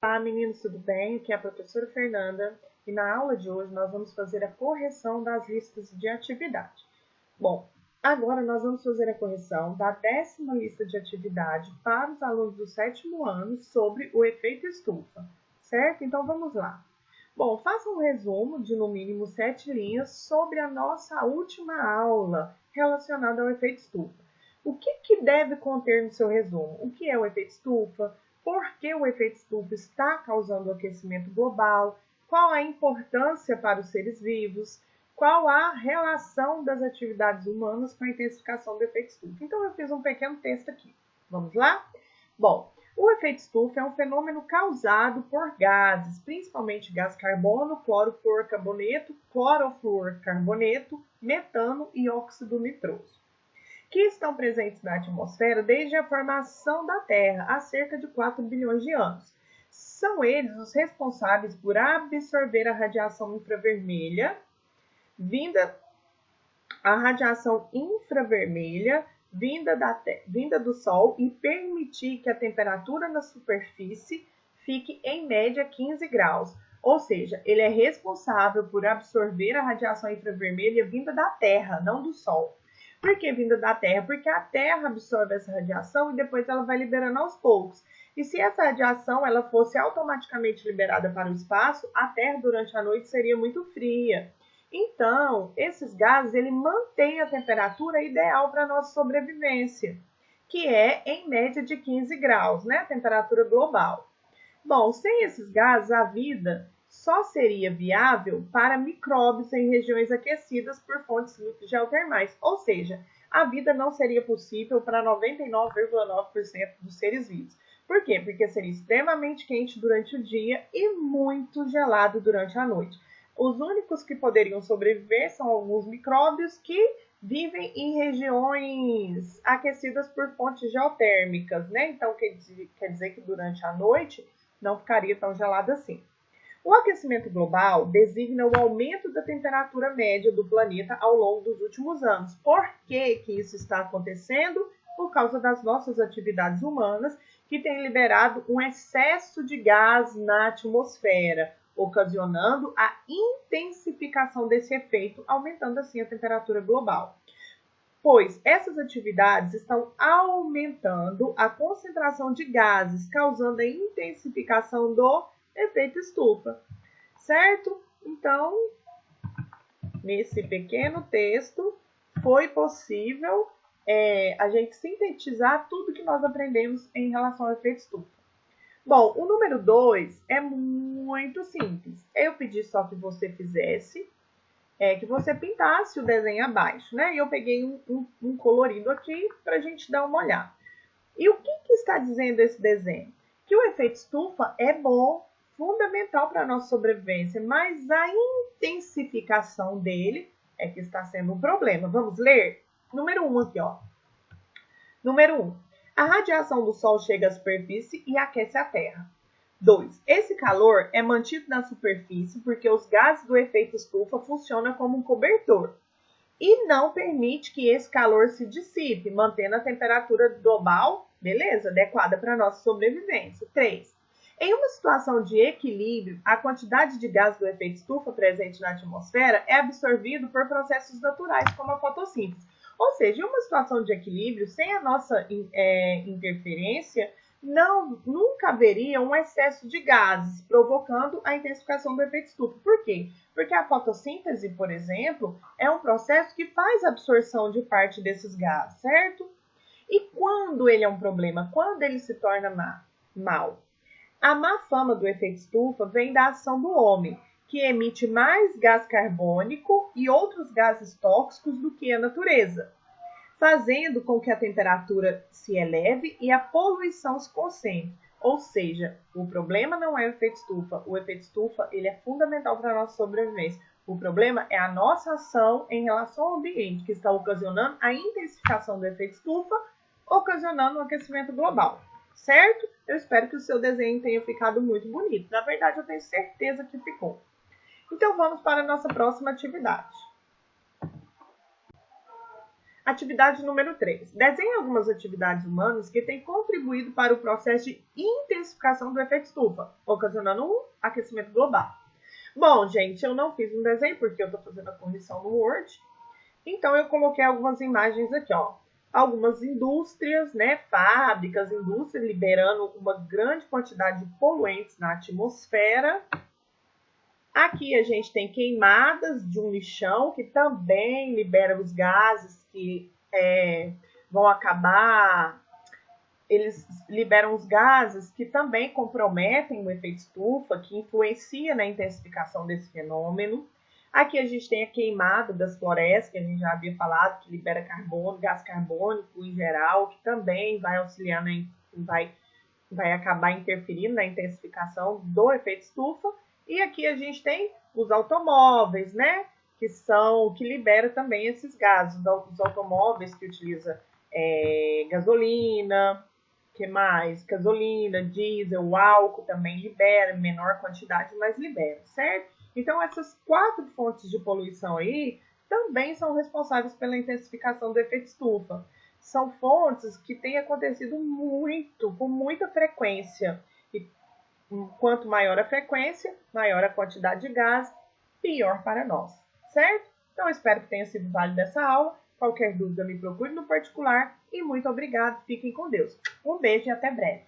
Olá, meninos, tudo bem? Aqui é a professora Fernanda e na aula de hoje nós vamos fazer a correção das listas de atividade. Bom, agora nós vamos fazer a correção da 10ª lista de atividade para os alunos do 7º ano sobre o efeito estufa, certo? Então vamos lá. Bom, faça um resumo de no mínimo 7 linhas sobre a nossa última aula relacionada ao efeito estufa. O que deve conter no seu resumo? O que é o efeito estufa? Por que o efeito estufa está causando o aquecimento global? Qual a importância para os seres vivos? Qual a relação das atividades humanas com a intensificação do efeito estufa? Então, eu fiz um pequeno texto aqui. Vamos lá? Bom, o efeito estufa é um fenômeno causado por gases, principalmente gás carbono, clorofluorcarboneto, metano e óxido nitroso, que estão presentes na atmosfera desde a formação da Terra, há cerca de 4 bilhões de anos. São eles os responsáveis por absorver a radiação infravermelha, vinda do Sol e permitir que a temperatura na superfície fique em média 15 graus. Ou seja, ele é responsável por absorver a radiação infravermelha vinda da Terra, não do Sol. Por que vinda da Terra? Porque a Terra absorve essa radiação e depois ela vai liberando aos poucos. E se essa radiação ela fosse automaticamente liberada para o espaço, a Terra durante a noite seria muito fria. Então, esses gases ele mantêm a temperatura ideal para a nossa sobrevivência, que é em média de 15 graus, né? A temperatura global. Bom, sem esses gases, a vida só seria viável para micróbios em regiões aquecidas por fontes geotermais, ou seja, a vida não seria possível para 99,9% dos seres vivos. Por quê? Porque seria extremamente quente durante o dia e muito gelado durante a noite. Os únicos que poderiam sobreviver são alguns micróbios que vivem em regiões aquecidas por fontes geotérmicas, né? Então, quer dizer que durante a noite não ficaria tão gelado assim. O aquecimento global designa o aumento da temperatura média do planeta ao longo dos últimos anos. Por que isso está acontecendo? Por causa das nossas atividades humanas, que têm liberado um excesso de gás na atmosfera, ocasionando a intensificação desse efeito, aumentando assim a temperatura global. Pois essas atividades estão aumentando a concentração de gases, causando a intensificação do efeito estufa, certo? Então, nesse pequeno texto, foi possível a gente sintetizar tudo que nós aprendemos em relação ao efeito estufa. Bom, o número 2 é muito simples. Eu pedi só que você fizesse, que você pintasse o desenho abaixo, né? E eu peguei um colorido aqui para a gente dar uma olhada. E o que está dizendo esse desenho? Que o efeito estufa é bom, fundamental para a nossa sobrevivência, mas a intensificação dele é que está sendo um problema. Vamos ler? Número 1 aqui, ó. Número 1. A radiação do Sol chega à superfície e aquece a Terra. 2. Esse calor é mantido na superfície porque os gases do efeito estufa funcionam como um cobertor e não permite que esse calor se dissipe, mantendo a temperatura global, beleza, adequada para a nossa sobrevivência. 3. Em uma situação de equilíbrio, a quantidade de gás do efeito estufa presente na atmosfera é absorvido por processos naturais, como a fotossíntese. Ou seja, em uma situação de equilíbrio, sem a nossa interferência, nunca haveria um excesso de gases, provocando a intensificação do efeito estufa. Por quê? Porque a fotossíntese, por exemplo, é um processo que faz a absorção de parte desses gases, certo? E quando ele é um problema? Quando ele se torna mal? A má fama do efeito estufa vem da ação do homem, que emite mais gás carbônico e outros gases tóxicos do que a natureza, fazendo com que a temperatura se eleve e a poluição se concentre. Ou seja, o problema não é o efeito estufa. O efeito estufa ele é fundamental para a nossa sobrevivência. O problema é a nossa ação em relação ao ambiente, que está ocasionando a intensificação do efeito estufa, ocasionando um aquecimento global. Certo? Eu espero que o seu desenho tenha ficado muito bonito. Na verdade, eu tenho certeza que ficou. Então, vamos para a nossa próxima atividade. Atividade número 3. Desenhe algumas atividades humanas que têm contribuído para o processo de intensificação do efeito estufa, ocasionando um aquecimento global. Bom, gente, eu não fiz um desenho porque eu estou fazendo a correção no Word. Então, eu coloquei algumas imagens aqui, ó. Algumas indústrias, né, fábricas, indústrias liberando uma grande quantidade de poluentes na atmosfera. Aqui a gente tem queimadas de um lixão que também libera os gases que vão acabar. Eles liberam os gases que também comprometem o efeito estufa, que influencia na intensificação desse fenômeno. Aqui a gente tem a queimada das florestas, que a gente já havia falado, que libera carbono, gás carbônico em geral, que também vai auxiliar, vai acabar interferindo na intensificação do efeito estufa. E aqui a gente tem os automóveis, né? Que libera também esses gases. Os automóveis que utilizam gasolina, que mais? Gasolina, diesel, álcool também libera, menor quantidade, mas libera, certo? Então, essas 4 fontes de poluição aí também são responsáveis pela intensificação do efeito estufa. São fontes que têm acontecido com muita frequência. E quanto maior a frequência, maior a quantidade de gás, pior para nós, certo? Então, espero que tenha sido válida essa aula. Qualquer dúvida, me procure no particular. E muito obrigado. Fiquem com Deus. Um beijo e até breve.